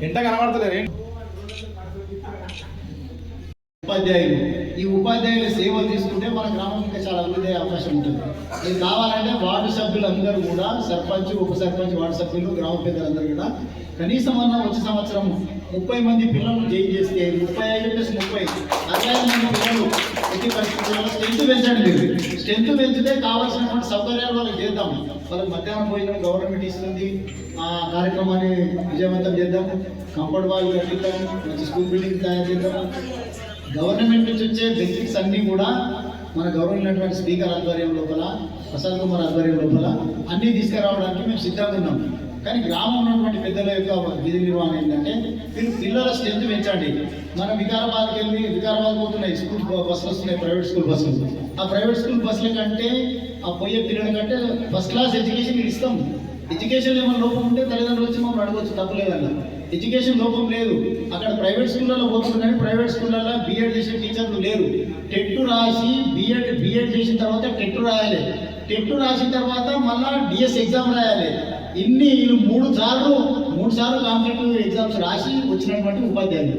ఎంత కనబడతలేరు ఉపాధ్యాయులు. ఈ ఉపాధ్యాయుల సేవలు తీసుకుంటే మన గ్రామం ఇంకా చాలా అభివృద్ధి అయ్యే అవకాశం ఉంటుంది. ఇది కావాలంటే వార్డు సభ్యులందరూ కూడా, సర్పంచ్, ఉప సర్పంచ్, వార్డు సభ్యులు, గ్రామ పెద్దలందరూ కూడా కనీసం వచ్చే సంవత్సరం 30 మంది పిల్లలు జైలు చేస్తే 35+30 65 మంది పిల్లలు ఎట్టి పరిస్థితుల్లో స్ట్రెంత్ పెంచండి. మీరు స్ట్రెంత్ పెంచితే కావాల్సినటువంటి సౌకర్యాలు వాళ్ళకి చేద్దాం. వాళ్ళకి మధ్యాహ్నం భోజనం గవర్నమెంట్ ఇస్తుంది. ఆ కార్యక్రమాన్ని విజయవంతం చేద్దాం. కాంపౌండ్ వాళ్ళు కట్టిద్దాం. మంచి స్కూల్ బిల్డింగ్ తయారు చేద్దాం. గవర్నమెంట్ నుంచి వచ్చే బెనిఫిట్స్ అన్నీ కూడా మన గవర్నమెంట్ స్పీకర్ ఆధ్వర్యం లోపల, ప్రసాద్ కుమార్ ఆధ్వర్యం లోపల అన్నీ తీసుకురావడానికి మేము సిద్ధంగా ఉన్నాం. కానీ గ్రామంలో ఉన్నటువంటి పెద్దల యొక్క విధి నిర్వహణ ఏంటంటే, మీరు పిల్లల స్ట్రెంత్ పెంచండి. మనం వికారాబాద్కి వెళ్ళి వికారాబాద్ పోతున్నాయి స్కూల్ బస్సులు వస్తున్నాయి, ప్రైవేట్ స్కూల్ బస్సులు. ఆ ప్రైవేట్ స్కూల్ బస్సుల కంటే ఆ పోయే పిల్లల కంటే ఫస్ట్ క్లాస్ ఎడ్యుకేషన్ ఇస్తాం. ఎడ్యుకేషన్ ఏమైనా లోపం ఉంటే తల్లిదండ్రులు వచ్చి మమ్మల్ని అడగవచ్చు, తప్పులేదన్న. ఎడ్యుకేషన్ లోపం లేదు. అక్కడ ప్రైవేట్ స్కూళ్ళలో పోతుంది, కానీ ప్రైవేట్ స్కూళ్ళల్లో బీఎడ్ చేసే టీచర్లు లేరు. టెట్ రాసి బీఎడ్ చేసిన తర్వాత టెట్ రాయాలి. టెట్ రాసిన తర్వాత మళ్ళీ డిఎస్ ఎగ్జామ్ రాయాలి. వీళ్ళు మూడు సార్లు కాంపిటేటివ్ ఎగ్జామ్స్ రాసి వచ్చినటువంటి ఉపాధ్యాయులు.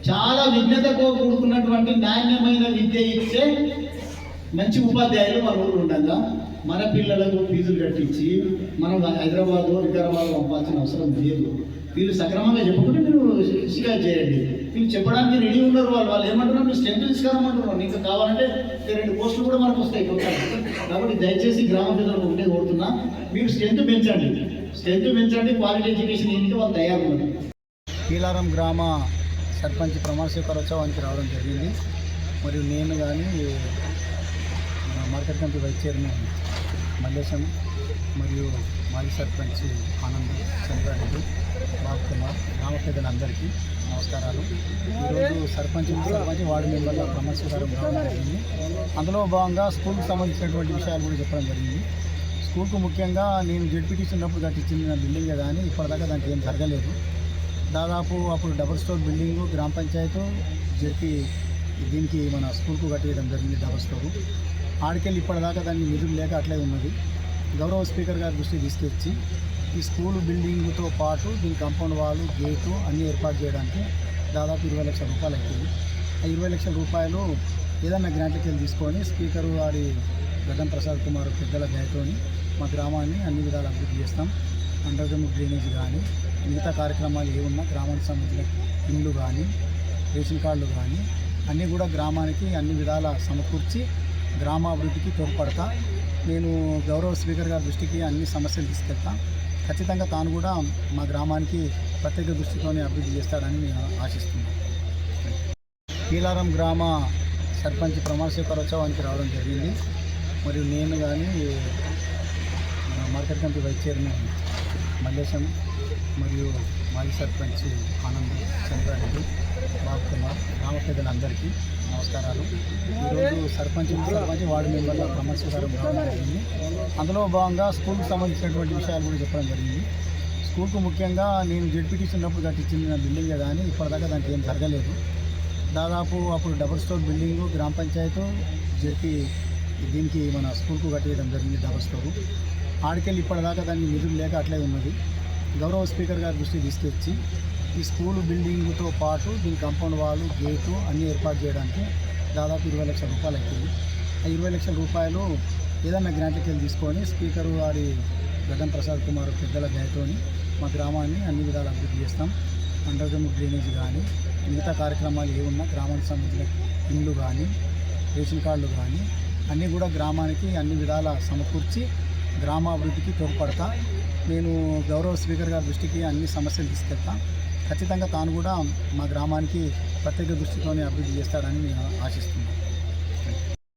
చాలా విజ్ఞతతో కూడుకున్నటువంటి నాణ్యమైన విద్య ఇచ్చే మంచి ఉపాధ్యాయులు మన ఊరు ఉండగా మన పిల్లలకు ఫీజులు కట్టించి మనం హైదరాబాద్, వికారాబాద్ పంపాల్సిన అవసరం లేదు. వీళ్ళు సక్రమంగా చెప్పకుండా మీరు షికాయత్ చేయండి. వీళ్ళు చెప్పడానికి రెడీ ఉన్నారు. వాళ్ళు ఏమంటున్నారు, మీరు స్ట్రెంత్ తీసుకురామంటున్నారు. నీకు కావాలంటే 2 పోస్టులు కూడా మనకు వస్తాయి కొత్త. కాబట్టి దయచేసి గ్రామ ప్రజలకు ఉంటే కోరుతున్నా, మీరు స్ట్రెంత్ పెంచండి. క్వాలిటీ ఎడ్యుకేషన్ ఏంటి వాళ్ళు తయారున్నారు. కీలారం గ్రామ సర్పంచ్ ప్రమాణ స్వీకారోత్సవానికి రావడం జరిగింది. మరియు నేను కానీ market committee vice chairman Mallesham మరియు మాజీ సర్పంచ్ ఆనంద్ చంద్రారెడ్డి, బాబు కుమార్, గ్రామ పెద్దలందరికీ నమస్కారాలు. ఈరోజు సర్పంచ్ వార్డు మెంబర్ల ప్రమాణ స్వీకారం రావడం జరిగింది. అందులో భాగంగా స్కూల్కి సంబంధించినటువంటి విషయాలు కూడా చెప్పడం జరిగింది. స్కూల్కు ముఖ్యంగా నేను జెడ్పీటీసీ ఉన్నప్పుడు కట్టించిన బిల్డింగే కానీ ఇప్పటిదాకా దానికి ఏం జరగలేదు. దాదాపు అప్పుడు డబుల్ స్టోర్ బిల్డింగు గ్రామ పంచాయతీ జెడ్పీ దీనికి మన స్కూల్కు కట్టేయడం జరిగింది, డబుల్ స్టోరు. ఆడికెళ్ళి ఇప్పటిదాకా దాన్ని నిధులు లేక అట్లే ఉన్నది. గౌరవ స్పీకర్ గారి దృష్టికి తీసుకొచ్చి ఈ స్కూల్ బిల్డింగ్తో పాటు దీని కాంపౌండ్ వాళ్ళు, గేటు అన్నీ ఏర్పాటు చేయడానికి దాదాపు 20 లక్షల రూపాయలు అవుతుంది. ఆ 20 లక్షల రూపాయలు ఏదన్నా గ్రాంట్కి వెళ్ళి తీసుకొని స్పీకరు వారి గగన్ ప్రసాద్ కుమార్ పెద్దల దయతోని మా గ్రామాన్ని అన్ని విధాలు అభివృద్ధి చేస్తాం. అండర్ గ్రౌండ్ డ్రైనేజ్ కానీ మిగతా కార్యక్రమాలు ఏమున్నా గ్రామానికి సంబంధించిన ఇండ్లు కానీ రేషన్ కార్డులు కానీ అన్నీ కూడా గ్రామానికి అన్ని విధాల సమకూర్చి గ్రామాభివృద్ధికి తోడ్పడతా. నేను గౌరవ స్పీకర్ గారి దృష్టికి అన్ని సమస్యలు తీసుకెళ్తా. ఖచ్చితంగా తాను కూడా మా గ్రామానికి ప్రత్యేక దృష్టితోనే అభివృద్ధి చేస్తాడని నేను ఆశిస్తున్నాను. కీలారం గ్రామ సర్పంచ్ ప్రమాణ స్వీకారోత్సవానికి రావడం జరిగింది. మరియు నేను కానీ market committee vice chairman Mallesham మరియు మాజీ సర్పంచ్ ఆనంద్ చంద్రారెడ్డి, బాబు కుమార్, గ్రామ పెద్దలందరికీ నమస్కారాలు. ఈరోజు సర్పంచ్ వార్డు మెంబర్ల ప్రమాణ స్వీకారం రావడం జరిగింది. అందులో భాగంగా స్కూల్కి సంబంధించినటువంటి విషయాలు కూడా చెప్పడం జరిగింది. స్కూల్కు ముఖ్యంగా నేను జెడ్పీటీసీ ఉన్నప్పుడు కట్టించిన బిల్డింగే కానీ ఇప్పటిదాకా దానికి ఏం జరగలేదు. దాదాపు అప్పుడు డబుల్ స్టోర్ బిల్డింగు గ్రామ పంచాయతీ జెడ్పీ దీనికి మన స్కూల్కు కట్టేయడం జరిగింది, డబుల్ స్టోరు. ఆడికెళ్ళి ఇప్పటిదాకా దాన్ని నిధులు లేక అట్లే ఉన్నది. గౌరవ స్పీకర్ గారి దృష్టికి తీసుకొచ్చి ఈ స్కూల్ బిల్డింగ్తో పాటు దీని కాంపౌండ్ వాళ్ళు, గేటు అన్నీ ఏర్పాటు చేయడానికి దాదాపు 20 లక్షల రూపాయలు అవుతుంది. ఆ 20 లక్షల రూపాయలు ఏదన్నా గ్రాంట్కి వెళ్ళి తీసుకొని స్పీకరు వారి గగన్ ప్రసాద్ కుమార్ పెద్దల దయతోని మా గ్రామాన్ని అన్ని విధాలు అభివృద్ధి చేస్తాం. అండర్ గ్రౌండ్ డ్రైనేజ్ కానీ మిగతా కార్యక్రమాలు ఏమున్నా గ్రామానికి సంబంధించిన ఇండ్లు కానీ రేషన్ కార్డులు కానీ అన్నీ కూడా గ్రామానికి అన్ని విధాల సమకూర్చి గ్రామాభివృద్ధికి తోడ్పడతా. నేను గౌరవ స్పీకర్ గారి దృష్టికి అన్ని సమస్యలు తీసుకెళ్తా. ఖచ్చితంగా తాను కూడా మా గ్రామానికి ప్రత్యేక దృష్టితోనే అభివృద్ధి చేస్తాడని నేను ఆశిస్తున్నాను.